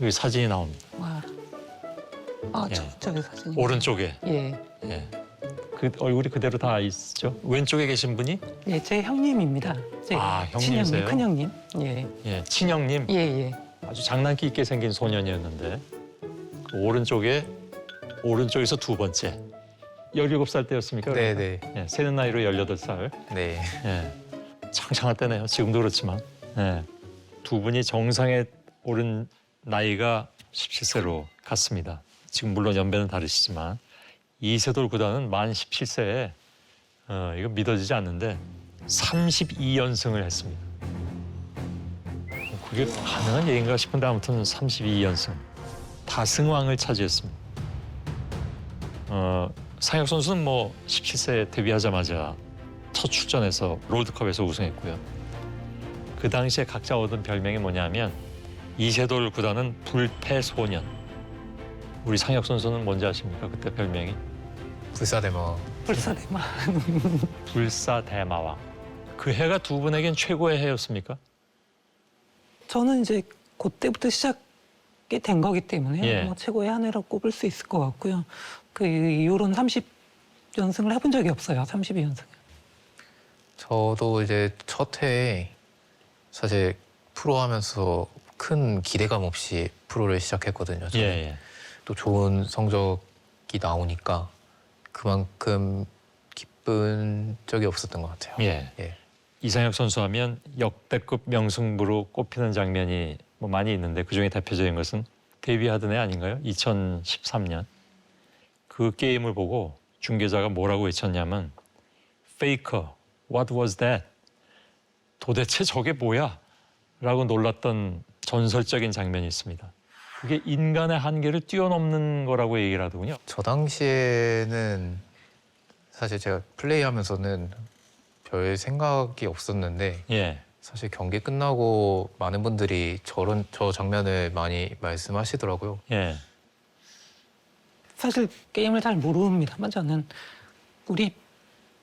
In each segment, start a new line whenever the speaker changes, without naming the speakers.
여기 사진이 나옵니다.
와. 아,
예.
저기 사진이.
오른쪽에.
예.
예. 그 얼굴이 그대로 다 있죠. 왼쪽에 계신 분이
예, 제 형님입니다. 제
아, 형님이세요?
친형님, 큰형님. 예.
예, 친형님.
예, 예.
아주 장난기 있게 생긴 소년이었는데 그 오른쪽에서 두 번째. 17살 때였습니까?
네네.
예, 세는 나이로 18살.
네.
예, 창창할 때네요. 지금도 그렇지만. 예, 두 분이 정상에 오른 나이가 17세로 갔습니다. 지금 물론 연배는 다르시지만 이세돌 구단은 만 17세에 이거 믿어지지 않는데 32연승을 했습니다. 그게 가능한 얘기인가 싶은데 아무튼 32연승. 다승왕을 차지했습니다. 상혁 선수는 뭐 17세 데뷔하자마자 첫 출전에서 롤드컵에서 우승했고요. 그 당시에 각자 얻은 별명이 뭐냐면 이세돌 구단은 불패소년. 우리 상혁 선수는 뭔지 아십니까? 그때 별명이
불사대마.
불사대마.
불사대마왕. 그 해가 두 분에겐 최고의 해였습니까?
저는 이제 그때부터 시작이 된 거기 때문에
예.
뭐 최고의 한 해라고 꼽을 수 있을 것 같고요. 그 이후로는 30연승을 해본 적이 없어요. 32연승.
저도 이제 첫 해에 사실 프로 하면서 큰 기대감 없이 프로를 시작했거든요. 저는.
예.
또 좋은 성적이 나오니까 그만큼 기쁜 적이 없었던 것 같아요.
예.
예.
이상혁 선수 하면 역대급 명승부로 꼽히는 장면이 뭐 많이 있는데 그중에 대표적인 것은 데뷔하던 해 아닌가요? 2013년. 그 게임을 보고 중계자가 뭐라고 외쳤냐면 Faker, what was that? 도대체 저게 뭐야? 라고 놀랐던 전설적인 장면이 있습니다. 그게 인간의 한계를 뛰어넘는 거라고 얘기를 하더군요.
저 당시에는 사실 제가 플레이하면서는 별 생각이 없었는데
예,
사실 경기 끝나고 많은 분들이 저 장면을 많이 말씀하시더라고요.
예,
사실 게임을 잘 모릅니다만 저는 우리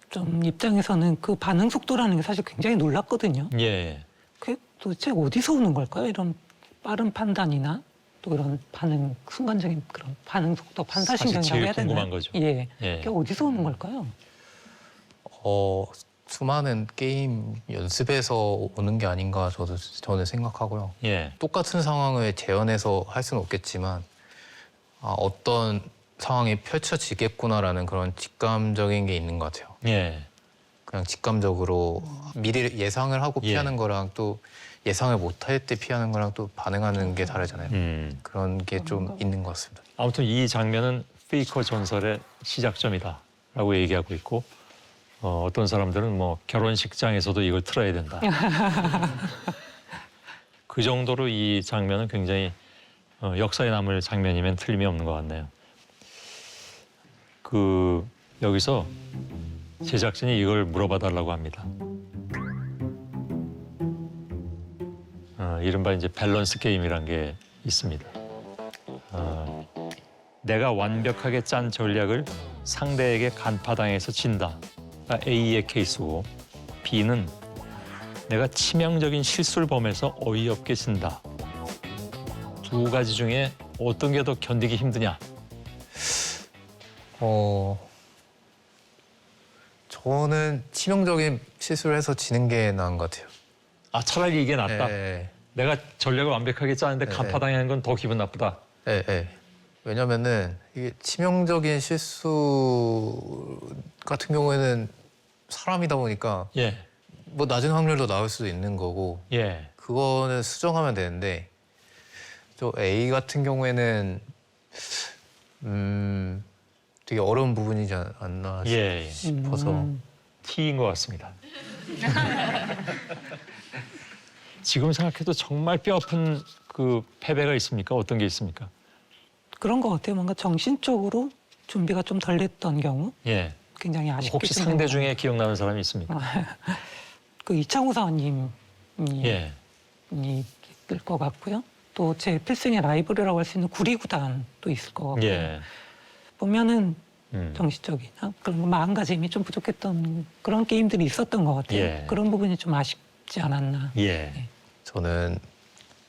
좀 입장에서는 그 반응 속도라는 게 사실 굉장히 놀랐거든요.
예.
그게 도대체 어디서 오는 걸까요? 이런 빠른 판단이나 또 그런 반응, 순간적인 그런 반응 속도, 반사신경이라고
사실 제일
해야 되나요?
궁금한 거죠.
예.
예.
그게 어디서 오는 걸까요?
수많은 게임 연습에서 오는 게 아닌가 저는 생각하고요.
예,
똑같은 상황을 재현해서 할 수는 없겠지만 어떤 상황이 펼쳐지겠구나라는 그런 직감적인 게 있는 것 같아요.
예.
그냥 직감적으로 미리 예상을 하고
예.
피하는 거랑 또 예상을 못할 때 피하는 거랑 또 반응하는 게 다르잖아요. 그런 게 좀 있는 것 같습니다.
아무튼 이 장면은 페이커 전설의 시작점이다라고 얘기하고 있고 어떤 사람들은 뭐 결혼식장에서도 이걸 틀어야 된다. 그 정도로 이 장면은 굉장히 역사에 남을 장면이면 틀림이 없는 것 같네요. 여기서 제작진이 이걸 물어봐 달라고 합니다. 이른바 이제 밸런스 게임이란 게 있습니다. 내가 완벽하게 짠 전략을 상대에게 간파당해서 진다. A의 케이스고 B는 내가 치명적인 실수를 범해서 어이없게 진다. 두 가지 중에 어떤 게 더 견디기 힘드냐?
저는 치명적인 실수를 해서 지는 게 나은 것 같아요.
차라리 이게 낫다.
예,
내가 전략을 완벽하게 짜는데 간파당하는 건 더 기분 나쁘다.
예, 예. 왜냐면은 이게 치명적인 실수 같은 경우에는 사람이다 보니까
예,
뭐 낮은 확률도 나올 수도 있는 거고
예.
그거는 수정하면 되는데 저 A 같은 경우에는 되게 어려운 부분이지 않나
예.
싶어서
T인 것 같습니다. 지금 생각해도 정말 뼈아픈 그 패배가 있습니까? 어떤 게 있습니까?
그런 것 같아요. 뭔가 정신적으로 준비가 좀 덜 됐던 경우
예.
굉장히 아쉽게
혹시
끝난
상대
것
중에 기억나는 사람이 있습니까?
그 이창호 사원님이
예.
있을 것 같고요. 또 제 필승의 라이벌이라고 할 수 있는 구리구단도 있을 것 같고요.
예.
보면은 정신적이나 그런 마음가짐이 좀 부족했던 그런 게임들이 있었던 것 같아요.
예.
그런 부분이 좀 아쉽지 않았나.
예.
저는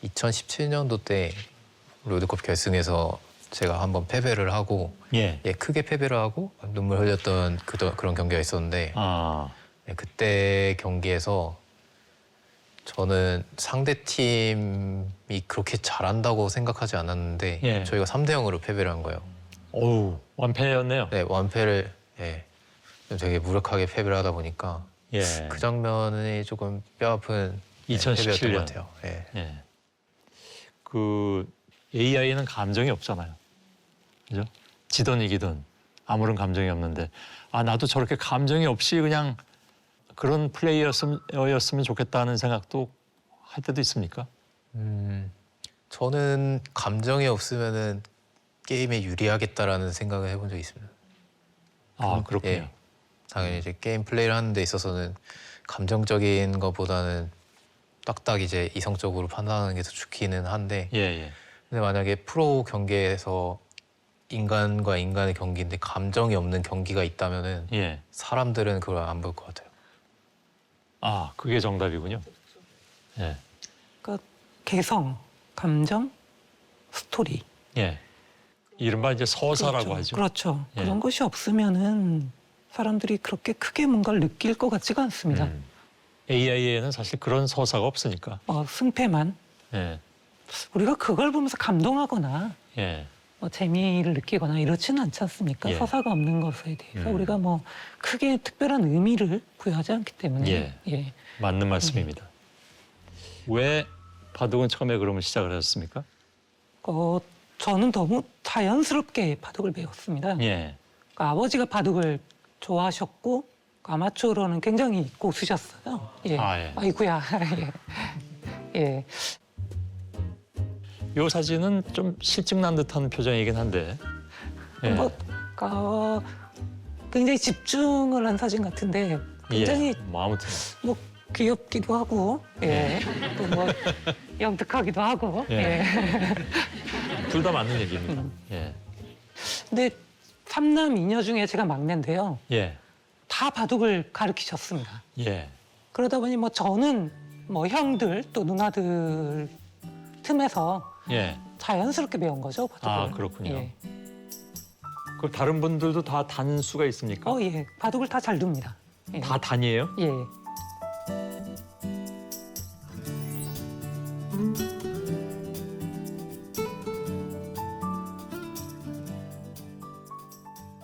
2017년도 때 롤드컵 결승에서 제가 한번 패배를 하고
예.
크게 패배를 하고 눈물 흘렸던 그런 경기가 있었는데
아,
그때 경기에서 저는 상대 팀이 그렇게 잘한다고 생각하지 않았는데
예.
저희가 3대 0으로 패배를 한 거예요.
어우, 완패였네요.
네, 완패를 되게 무력하게 패배를 하다 보니까
예.
그 장면이 조금 뼈아픈
2017
패배였던
년.
것 같아요. 예.
예. 그 AI에는 감정이 없잖아요. 그죠? 지든 이기든 아무런 감정이 없는데 아 나도 저렇게 감정이 없이 그냥 그런 플레이어였으면 좋겠다는 생각도 할 때도 있습니까?
저는 감정이 없으면은 게임에 유리하겠다라는 생각을 해본 적이 있습니다.
아 그렇군요.
예. 당연히 이제 게임 플레이를 하는 데 있어서는 감정적인 것보다는 딱딱 이제 이성적으로 판단하는 게 더 좋기는 한데
예, 예.
근데 만약에 프로 경기에서 인간과 인간의 경기인데 감정이 없는 경기가 있다면은
예.
사람들은 그걸 안 볼 것 같아요.
아 그게 정답이군요. 예.
그러니까 개성, 감정, 스토리.
예. 이른바 이제 서사라고
그렇죠.
하죠.
그렇죠.
예.
그런 것이 없으면은 사람들이 그렇게 크게 뭔가를 느낄 것 같지가 않습니다.
AI에는 사실 그런 서사가 없으니까.
승패만
예.
우리가 그걸 보면서 감동하거나
예.
재미를 느끼거나 이렇지는 않지 않습니까?
예.
서사가 없는 것에 대해서
음.
우리가 뭐 크게 특별한 의미를 부여하지 않기 때문에
예. 맞는 말씀입니다. 왜 바둑은 처음에 그러면 시작을 하셨습니까?
저는 너무 자연스럽게 바둑을 배웠습니다.
예.
그러니까 아버지가 바둑을 좋아하셨고 아마추어로는 굉장히 고수셨어요. 예.
아, 예.
아이고야. 예. 예.
이 사진은 좀 실증난 듯한 표정이긴 한데. 예.
굉장히 집중을 한 사진 같은데 굉장히
예. 뭐 아무튼
뭐 귀엽기도 하고, 예. 또 뭐 영특하기도 하고,
예.
예.
둘 다 맞는 얘기입니다. 예.
근데 삼남 이녀 중에 제가 막내인데요.
예.
다 바둑을 가르치셨습니다.
예.
그러다 보니 뭐 저는 뭐 형들 또 누나들 틈에서
예.
자연스럽게 배운 거죠, 바둑을.
아, 그렇군요.
예.
그럼 다른 분들도 다 단수가 있습니까?
예. 바둑을 다 잘 둡니다. 예.
다 단이에요?
예.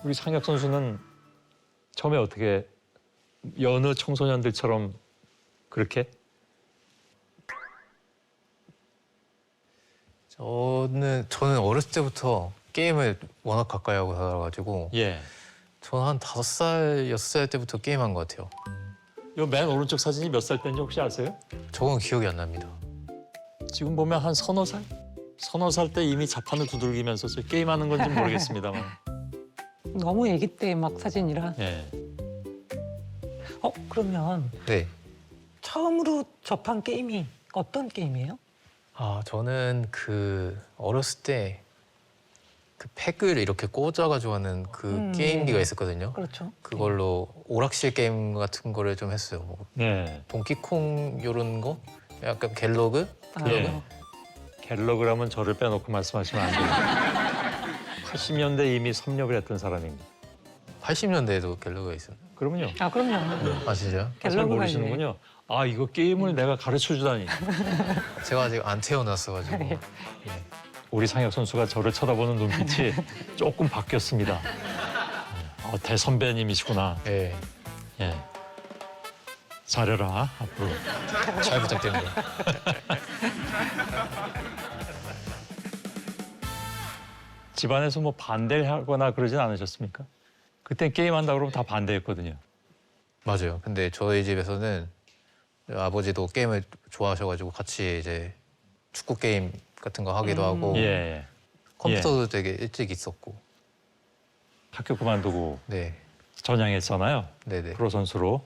우리 상혁 선수는 처음에 어떻게 여느 청소년들처럼 그렇게?
저는 어렸을 때부터 게임을 워낙 가까이 하고 살아가지고
예.
저는 한 5살, 6살 때부터 게임한 것 같아요.
이 맨 오른쪽 사진이 몇 살 때인지 혹시 아세요?
저건 기억이 안 납니다.
지금 보면 한 서너 살? 서너 살 때 이미 자판을 두들기면서 게임하는 건지 모르겠습니다만.
너무 아기 때 막 사진이라.
예.
그러면
네.
처음으로 접한 게임이 어떤 게임이에요?
저는 어렸을 때 그 팩을 이렇게 꽂아가지고 하는 게임기가 있었거든요.
그렇죠.
그걸로 오락실 게임 같은 거를 좀 했어요. 뭐
네.
동키콩 이런 거? 약간 갤러그?
예. 갤러그라면 저를 빼놓고 말씀하시면 안 돼요. 80년대 이미 섭렵을 했던 사람입니다.
80년대에도 갤러그가 있었나요?
그러면요.
그럼요.
진짜요?
잘
갤러그가
모르시는군요. 아 이거 게임을 내가 가르쳐 주다니.
제가 아직 안 태어났어가지고.
우리 상혁 선수가 저를 쳐다보는 눈빛이 조금 바뀌었습니다. 대선배님이시구나.
예.
예. 잘해라 앞으로.
잘 부탁드립니다.
집안에서 뭐 반대를 하거나 그러진 않으셨습니까? 그때 게임한다 그러면 다 반대했거든요.
맞아요. 근데 저희 집에서는 아버지도 게임을 좋아하셔가지고 같이 이제 축구 게임 같은 거 하기도 하고
예.
컴퓨터도 되게 일찍 있었고.
학교 그만두고
네,
전향했잖아요.
네네.
프로 선수로.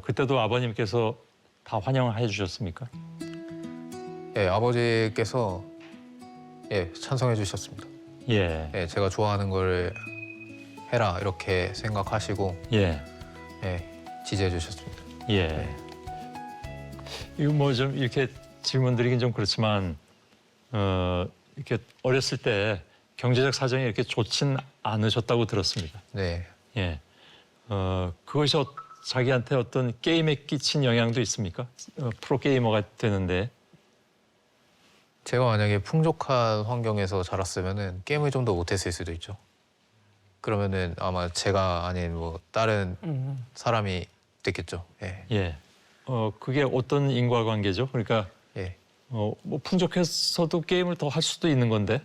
그때도 아버님께서 다 환영해 주셨습니까?
예, 아버지께서 찬성해 주셨습니다.
예.
예, 제가 좋아하는 거를 해라 이렇게 생각하시고
예.
지지해 주셨습니다.
예. 이거 뭐 좀 이렇게 질문 드리긴 좀 그렇지만 이렇게 어렸을 때 경제적 사정이 이렇게 좋진 않으셨다고 들었습니다.
네.
예. 그것이 자기한테 어떤 게임에 끼친 영향도 있습니까? 프로게이머가 되는데.
제가 만약에 풍족한 환경에서 자랐으면은 게임을 좀 더 못했을 수도 있죠. 그러면은 아마 제가 아닌 뭐 다른 사람이 됐겠죠. 예.
예. 그게 어떤 인과관계죠? 그러니까
예.
뭐 풍족해서도 게임을 더 할 수도 있는 건데.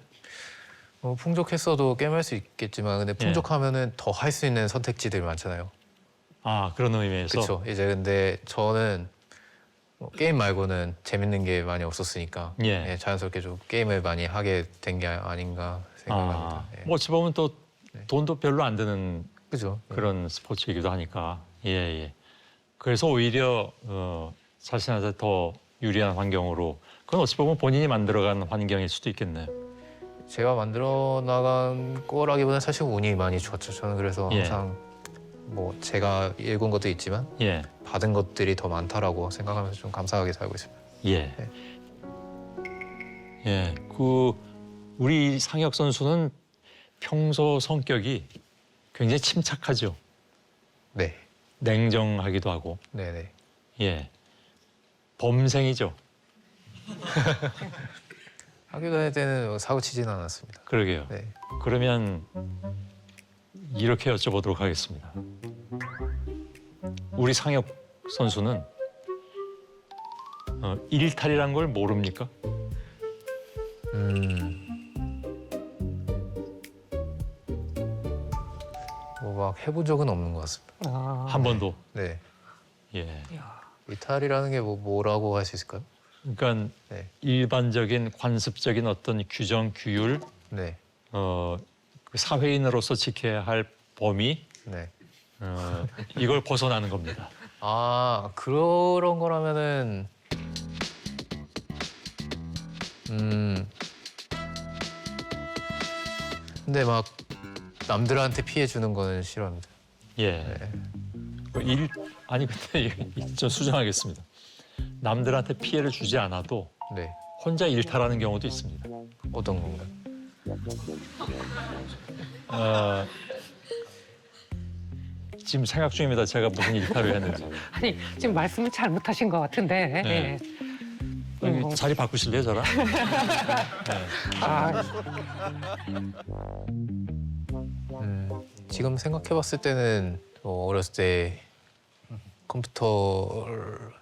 풍족했어도 게임할 수 있겠지만 근데
예.
풍족하면은 더 할 수 있는 선택지들이 많잖아요.
아, 그런 의미에서.
그렇죠. 이제 근데 저는 뭐 게임 말고는 재밌는 게 많이 없었으니까
예.
예, 자연스럽게 좀 게임을 많이 하게 된 게 아닌가 생각합니다. 예.
뭐 어찌 보면 또
네.
돈도 별로 안 드는
그죠.
그런 스포츠이기도 하니까. 예, 예. 그래서 오히려 자신한테 더 유리한 환경으로 그건 어찌 보면 본인이 만들어간 환경일 수도 있겠네요.
제가 만들어 나간 거라기보다는 사실 운이 많이 좋았죠. 저는 그래서
예.
항상 뭐 제가 읽은 것도 있지만
예.
받은 것들이 더 많다라고 생각하면서 좀 감사하게 살고 있습니다.
예. 예. 우리 상혁 선수는 평소 성격이 굉장히 침착하죠.
네,
냉정하기도 하고.
네네.
예. 범생이죠.
학교 다닐 때는 사고 치지는 않았습니다.
그러게요.
네.
그러면 이렇게 여쭤보도록 하겠습니다. 우리 상혁 선수는 일탈이란 걸 모릅니까?
뭐 막 해본 적은 없는 것 같습니다.
아,
한 번도.
네.
예.
야,
이탈이라는 게 뭐라고 할 수 있을까요?
그러니까
네.
일반적인 관습적인 어떤 규정 규율,
네.
그 사회인으로서 지켜야 할 범위,
네.
이걸 벗어나는 겁니다.
아, 그런 거라면은 근데 막 남들한테 피해 주는 거는 싫어합니다.
예.
네.
아니 근데 좀 수정하겠습니다. 남들한테 피해를 주지 않아도
네.
혼자 일탈하는 경우도 있습니다.
어떤 건가요?
지금 생각 중입니다. 제가 무슨 일탈을 했는지.
아니 지금 말씀을 잘못하신 것 같은데.
네.
예.
자리 바꾸실래요, 저랑?
아,
지금 생각해봤을 때는 어렸을 때 컴퓨터를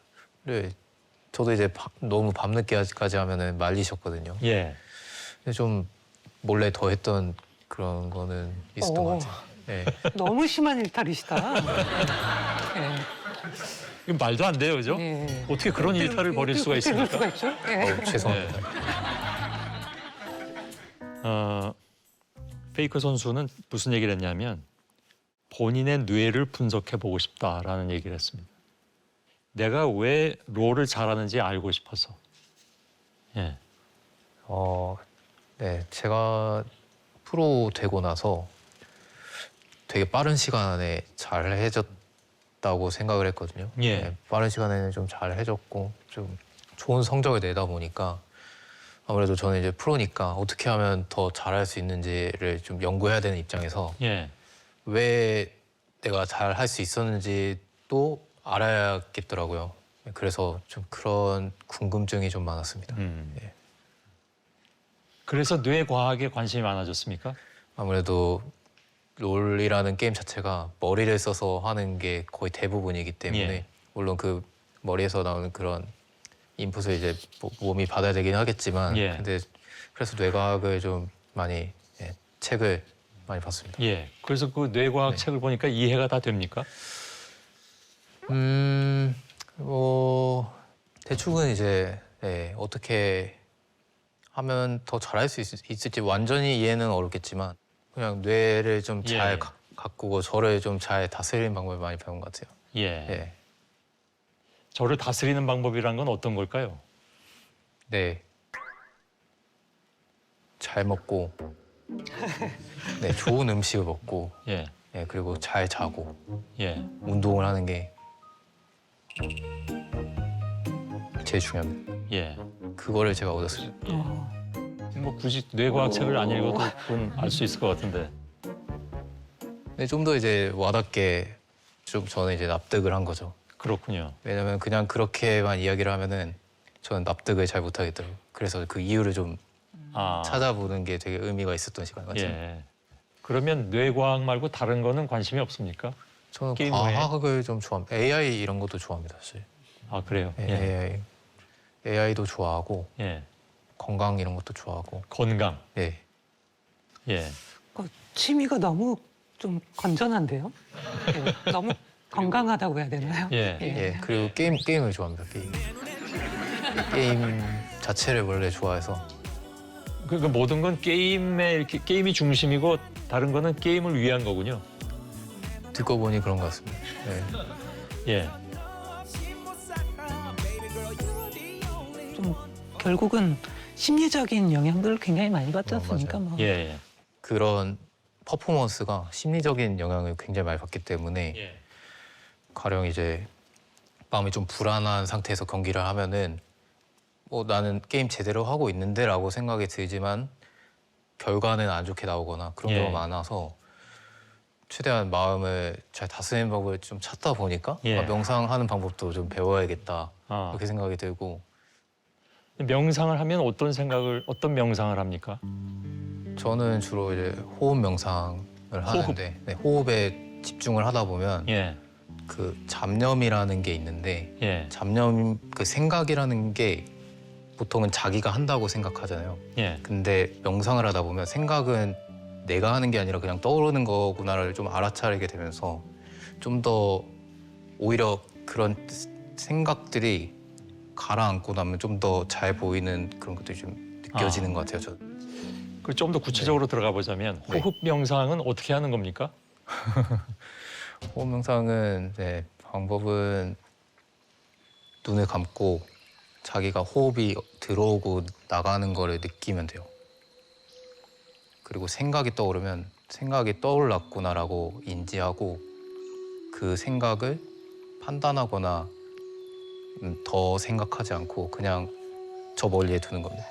저도 이제 너무 밤늦게까지 하면은 말리셨거든요.
예.
근데 좀 몰래 더 했던 그런 거는 있었던
오.
것 같아요. 네.
너무 심한 일탈이시다.
이건 말도 안 돼요, 그죠?
예.
어떻게 그런 일탈을 벌일 수가
어떻게 그럴
있습니까?
수가 있죠? 예.
죄송합니다.
페이커 선수는 무슨 얘기를 했냐면 본인의 뇌를 분석해 보고 싶다라는 얘기를 했습니다. 내가 왜 롤을 잘하는지 알고 싶어서. 예.
네, 제가 프로 되고 나서 되게 빠른 시간에 잘 해줬다고 생각을 했거든요.
예.
네, 빠른 시간에는 좀 잘 해줬고 좀 좋은 성적을 내다 보니까 아무래도 저는 이제 프로니까 어떻게 하면 더 잘할 수 있는지를 좀 연구해야 되는 입장에서
예.
왜 내가 잘 할 수 있었는지도 알아야겠더라고요. 그래서 좀 그런 궁금증이 좀 많았습니다. 예.
그래서 뇌 과학에 관심이 많아졌습니까?
아무래도 롤이라는 게임 자체가 머리를 써서 하는 게 거의 대부분이기 때문에
예.
물론 그 머리에서 나오는 그런 인풋을 이제 몸이 받아야 되긴 하겠지만
예.
근데 그래서 뇌과학을 좀 많이 책을 많이 봤습니다.
예. 그래서 그 뇌과학
네.
책을 보니까 이해가 다 됩니까?
뭐 대충은 이제 어떻게 하면 더 잘할 수 있을지 완전히 이해는 어렵겠지만 그냥 뇌를 좀 잘
예.
가꾸고 저를 좀 잘 다스리는 방법을 많이 배운 것 같아요.
예.
예.
저를 다스리는 방법이란 건 어떤 걸까요?
네. 잘 먹고, 네, 좋은 음식을 먹고,
예.
예, 그리고 잘 자고,
예.
운동을 하는 게 제일 중요합니다.
예.
그거를 제가 얻었어요.
뭐 굳이 뇌과학 책을 안 읽어도 그건 알 수 있을 것 같은데.
근데 좀 더 이제 와닿게 좀 저는 이제 납득을 한 거죠.
그렇군요.
왜냐면 그냥 그렇게만 이야기를 하면은 저는 납득을 잘 못하겠더라고요. 그래서 그 이유를 좀
아,
찾아보는 게 되게 의미가 있었던 시간 같아요.
예. 그러면 뇌과학 말고 다른 거는 관심이 없습니까?
저는
게임
과학을 좀 좋아합니다. AI 이런 것도 좋아합니다, 사실.
아, 그래요?
예, AI도 좋아하고
예.
건강 이런 것도 좋아하고.
건강.
예.
예.
취미가 너무 좀 건전한데요. 너무 건강하다고 해야 되나요?
예.
예. 그리고 게임을 좋아합니다. 게임 자체를 원래 좋아해서.
그러니까 모든 건 게임에 이렇게 게임이 중심이고 다른 거는 게임을 위한 거군요.
듣고 보니 그런 것 같습니다. 예.
예.
좀 결국은 심리적인 영향들을 굉장히 많이 받지 않습니까?
맞아요.
뭐.
예. 예.
그런 퍼포먼스가 심리적인 영향을 굉장히 많이 받기 때문에
예.
가령 이제 마음이 좀 불안한 상태에서 경기를 하면은 뭐 나는 게임 제대로 하고 있는데라고 생각이 들지만 결과는 안 좋게 나오거나 그런
예.
경우가 많아서 최대한 마음을 잘 다스리는 방법을 좀 찾다 보니까
예.
명상하는 방법도 좀 배워야겠다
아.
그렇게 생각이 들고
명상을 하면 어떤 명상을 합니까?
저는 주로 이제 호흡 명상을 하는데 네, 호흡에 집중을 하다 보면
예.
그 잡념이라는 게 있는데
예.
잡념 그 생각이라는 게 보통은 자기가 한다고 생각하잖아요.
예.
근데 명상을 하다 보면 생각은 내가 하는 게 아니라 그냥 떠오르는 거구나를 좀 알아차리게 되면서 좀 더 오히려 그런 생각들이 가라앉고 나면 좀 더 잘 보이는 그런 것들이 좀 느껴지는 것 같아요. 저.
그 좀 더 구체적으로 들어가 보자면
네.
호흡 명상은 어떻게 하는 겁니까?
호흡 명상은 네, 방법은 눈을 감고 자기가 호흡이 들어오고 나가는 거를 느끼면 돼요. 그리고 생각이 떠오르면 생각이 떠올랐구나라고 인지하고 그 생각을 판단하거나 더 생각하지 않고 그냥 저 멀리에 두는 겁니다.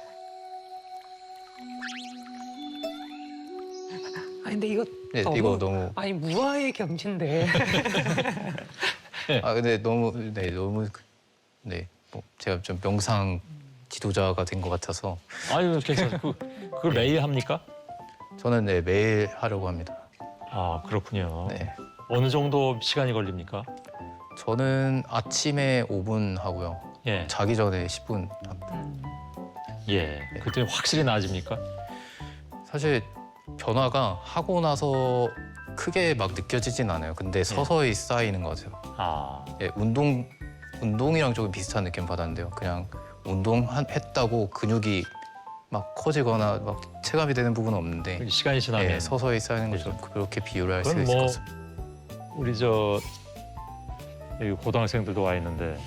아니 근데 이거
네, 이거 너무
아니 무아의 겸신데.
근데 너무 뭐 제가 좀 명상 지도자가 된 것 같아서
아유, 괜찮아요. 그걸 매일 합니까?
저는 네, 매일 하려고 합니다.
아, 그렇군요.
네.
어느 정도 시간이 걸립니까?
저는 아침에 5분 하고요.
예.
자기 전에 10분 합니다.
예. 그때 확실히 나아집니까?
사실 변화가 하고 나서 크게 막 느껴지진 않아요. 근데 서서히 쌓이는 것 같아요.
아,
예, 운동이랑 조금 비슷한 느낌 받았는데요. 그냥 운동했다고 근육이 막 커지거나 막 체감이 되는 부분은 없는데
시간이 지나면
예, 서서히 쌓이는 것처럼 그렇게 비유를 할 수
그건
있을 것
뭐
같습니다.
우리 여기 고등학생들도 와 있는데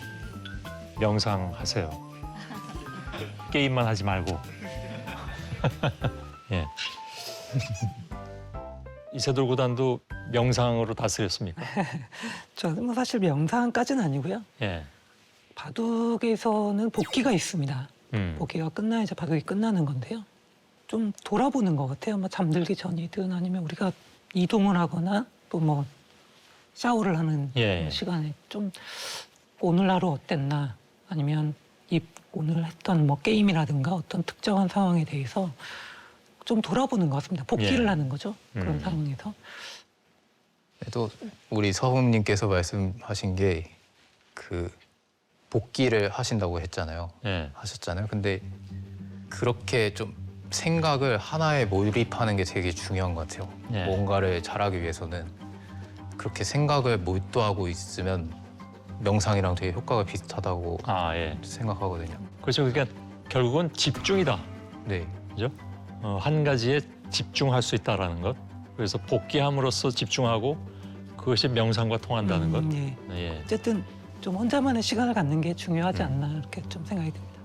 명상하세요. 게임만 하지 말고. 예. 이세돌 구단도 명상으로 다스렸습니까?
저는 뭐 사실 명상까지는 아니고요.
예.
바둑에서는 복기가 있습니다. 복기가 끝나야 이제 바둑이 끝나는 건데요. 좀 돌아보는 것 같아요. 뭐 잠들기 전이든 아니면 우리가 이동을 하거나 또 뭐 샤워를 하는
예.
시간에 좀 오늘 하루 어땠나 아니면 오늘 했던 뭐 게임이라든가 어떤 특정한 상황에 대해서 좀 돌아보는 것 같습니다. 복기를
예.
하는 거죠. 그런 상황에서.
또 우리 서훈님께서 말씀하신 게 그 복기를 하신다고 했잖아요.
예.
하셨잖아요. 근데 그렇게 좀 생각을 하나에 몰입하는 게 되게 중요한 것 같아요.
예.
뭔가를 잘하기 위해서는 그렇게 생각을 몰두하고 있으면 명상이랑 되게 효과가 비슷하다고
아, 예.
생각하거든요.
그렇죠. 그러니까 결국은 집중이다.
네,
그죠? 한 가지에 집중할 수 있다라는 것. 그래서 복귀함으로써 집중하고 그것이 명상과 통한다는 것.
예.
예.
어쨌든 좀 혼자만의 시간을 갖는 게 중요하지 않나 이렇게 좀 생각이 듭니다.